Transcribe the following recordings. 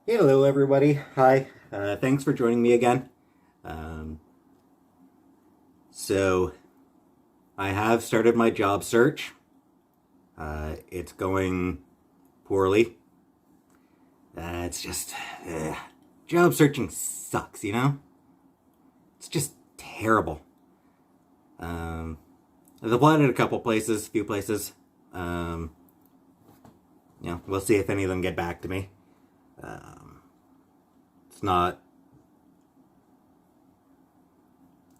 Hello, everybody. Hi. Thanks for joining me again. Um, so, I have started my job search. It's going poorly. It's just. Job searching sucks, you know? It's just terrible. Um, I've applied at a couple places, few places. Um, we'll see if any of them get back to me. Um, it's not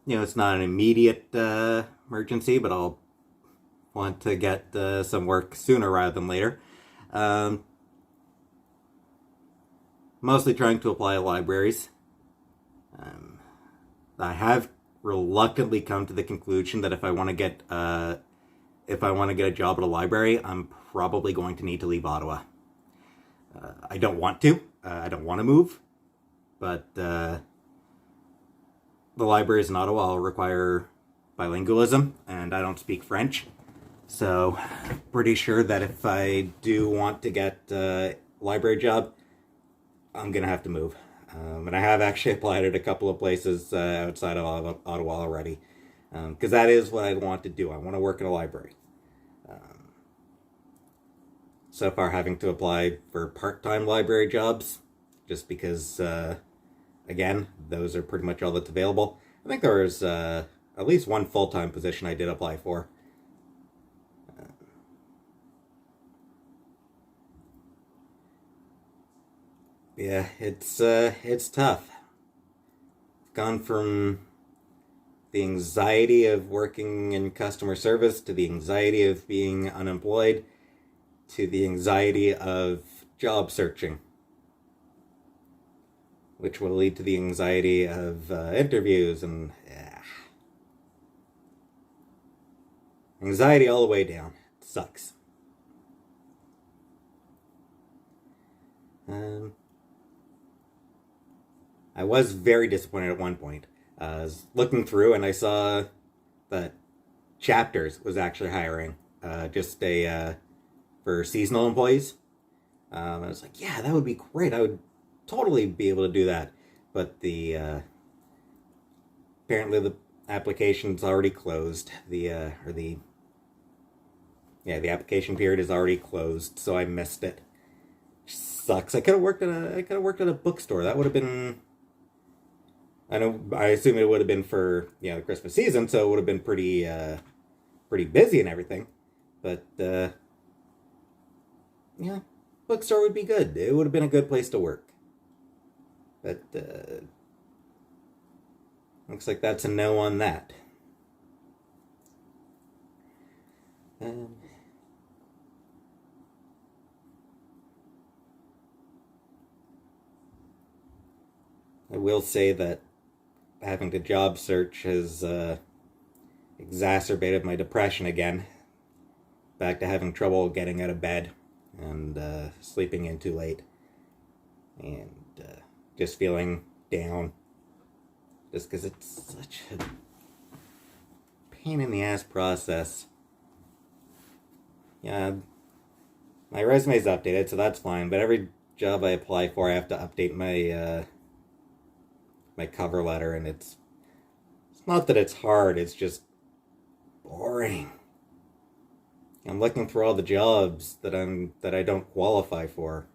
it's not an immediate emergency, but I'll want to get some work sooner rather than later. Um, Mostly trying to apply at libraries. Um, I have reluctantly come to the conclusion that if I want to get a job at a library, I'm probably going to need to leave Ottawa. I don't want to. I don't want to move, but the libraries in Ottawa will require bilingualism, and I don't speak French. So, pretty sure that if I do want to get a library job, I'm gonna have to move. And I have actually applied at a couple of places outside of Ottawa already, because that is what I want to do. I want to work in a library. Um, so far, having to apply for part-time library jobs, just because, again, those are pretty much all that's available. I think there was at least one full-time position I did apply for. Yeah, it's tough. I've gone from the anxiety of working in customer service to the anxiety of being unemployed to the anxiety of job searching, which will lead to the anxiety of interviews and anxiety all the way down. It sucks. Um, I was very disappointed at one point. I was looking through and I saw that Chapters was actually hiring just a for seasonal employees. I was like, yeah, that would be great. I would totally be able to do that. But the apparently the application's already closed. The application period is already closed, so I missed it. Sucks. I could have worked at a bookstore. That would have been. I assume it would have been for the Christmas season, so it would have been pretty busy and everything. But yeah, bookstore would be good. It would have been a good place to work. But looks like that's a no on that. Um, I will say that having to job search has exacerbated my depression again. Back to having trouble getting out of bed and sleeping in too late. And just feeling down. Just because it's such a pain in the ass process. Yeah, my resume's updated, so that's fine. But every job I apply for, I have to update my cover letter, and it's not that it's hard. It's just boring. I'm looking through all the jobs that I don't qualify for,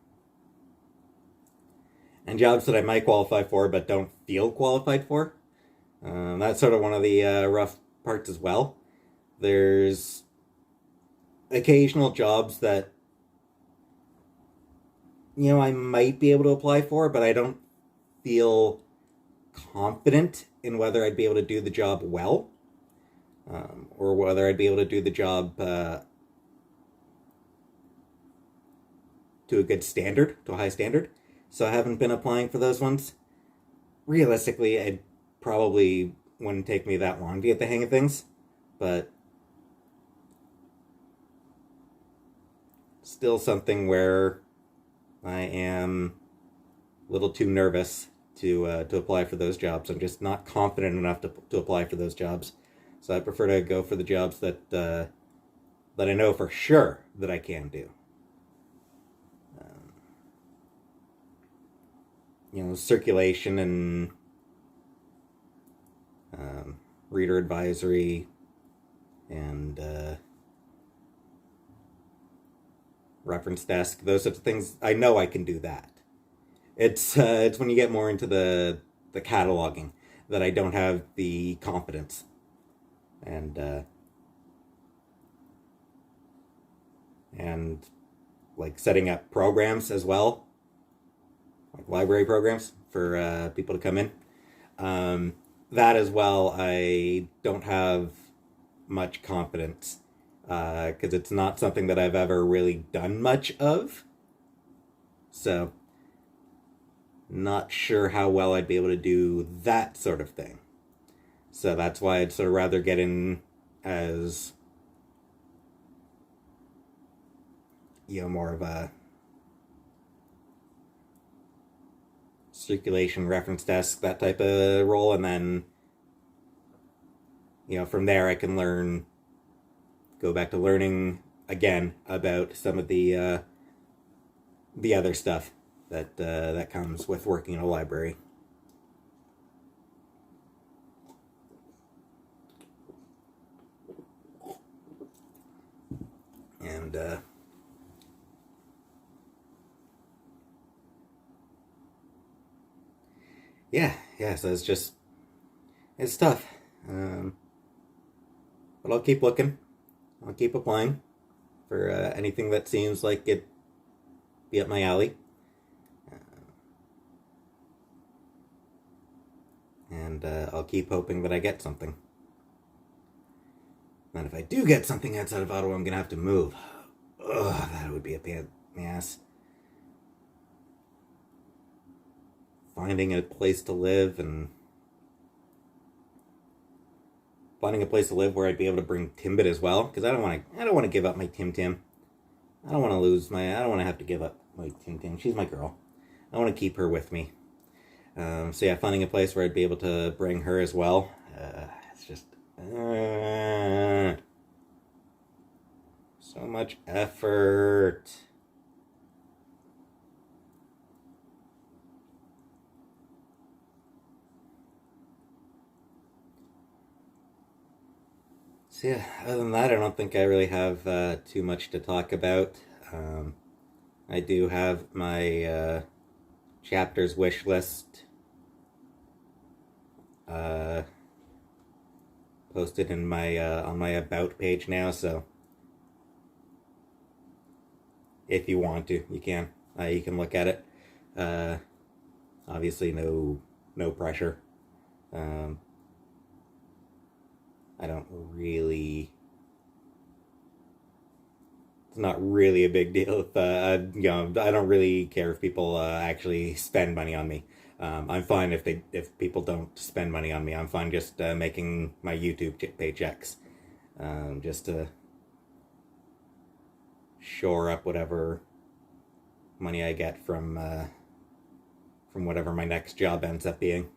and jobs that I might qualify for but don't feel qualified for. That's sort of one of the rough parts as well. There's occasional jobs that I might be able to apply for, but I don't feel confident in whether I'd be able to do the job well, or whether I'd be able to do the job to a good standard, to a high standard. So I haven't been applying for those ones. Realistically, it probably wouldn't take me that long to get the hang of things, but still something where I am a little too nervous to apply for those jobs. I'm just not confident enough to apply for those jobs. So I prefer to go for the jobs that I know for sure that I can do. Um, circulation and reader advisory and reference desk, those sorts of things. I know I can do that. It's when you get more into the cataloging that I don't have the confidence, and like setting up programs as well, like library programs for people to come in. That as well, I don't have much confidence because it's not something that I've ever really done much of. So, not sure how well I'd be able to do that sort of thing. So that's why I'd sort of rather get in as, more of a circulation reference desk, that type of role, and then, from there I can go back to learning again about some of the other stuff that comes with working in a library. And so it's tough. But I'll keep looking. I'll keep applying for anything that seems like it'd be up my alley. And I'll keep hoping that I get something. And if I do get something outside of Ottawa, I'm going to have to move. Ugh, that would be a pain in the ass. Finding a place to live where I'd be able to bring Timbit as well, because I don't want to give up my Tim Tim. I don't want to have to give up my Tim Tim. She's my girl. I want to keep her with me. Finding a place where I'd be able to bring her as well. It's just so much effort. So yeah, other than that, I don't think I really have too much to talk about. I do have my chapters wish list posted in my on my about page now, so if you want to, you can look at it. Obviously, no pressure. I don't really. It's not really a big deal if I don't really care if people actually spend money on me. I'm fine if people don't spend money on me. I'm fine just making my YouTube paychecks, just to shore up whatever money I get from whatever my next job ends up being.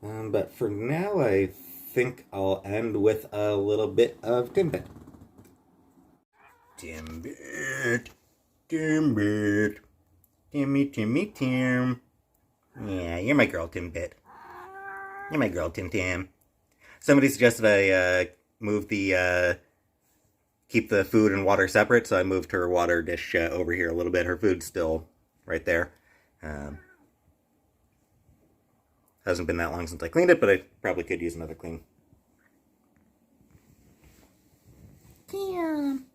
But for now, I think I'll end with a little bit of Timbit. Timbit. Timmy, Tim. Yeah, you're my girl, Timbit. You're my girl, Tim Tam. Somebody suggested I keep the food and water separate, so I moved her water dish over here a little bit. Her food's still right there. Hasn't been that long since I cleaned it, but I probably could use another clean. Tim.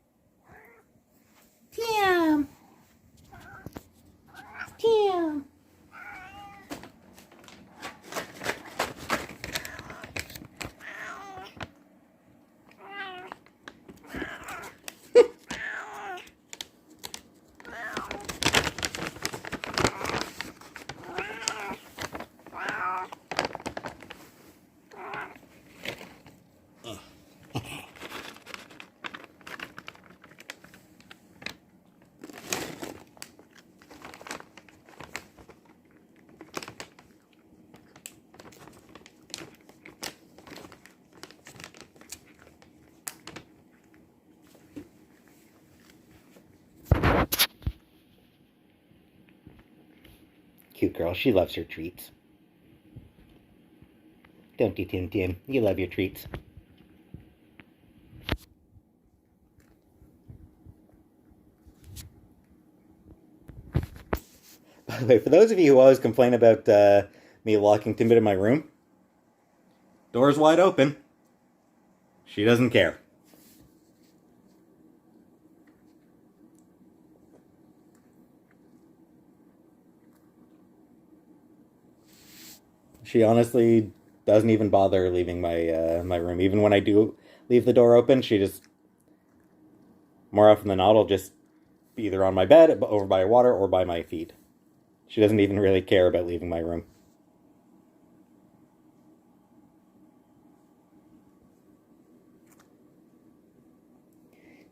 Cute girl. She loves her treats. Don't you, Tim Tim? You love your treats. By the way, for those of you who always complain about me locking Timbit in my room, door's wide open. She doesn't care. She honestly doesn't even bother leaving my room. Even when I do leave the door open, she just, more often than not, will just be either on my bed, over by water, or by my feet. She doesn't even really care about leaving my room.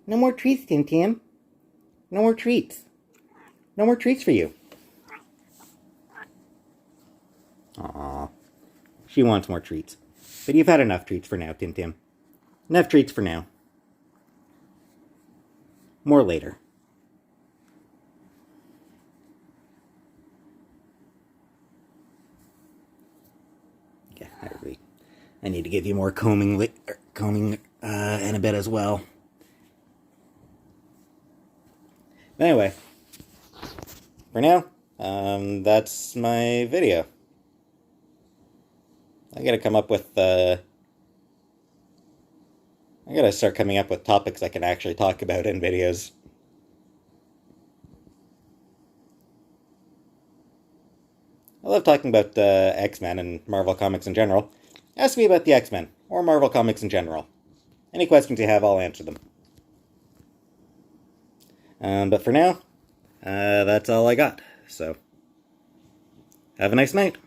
No more treats, Tim Tim. No more treats. No more treats for you. Aww. She wants more treats. But you've had enough treats for now, Tim Tim. Enough treats for now. More later. Okay, I need to give you more combing in a bit as well. Anyway, for now, that's my video. I gotta start coming up with topics I can actually talk about in videos. I love talking about X-Men and Marvel Comics in general. Ask me about the X-Men, or Marvel Comics in general. Any questions you have, I'll answer them. But for now, that's all I got. So, have a nice night.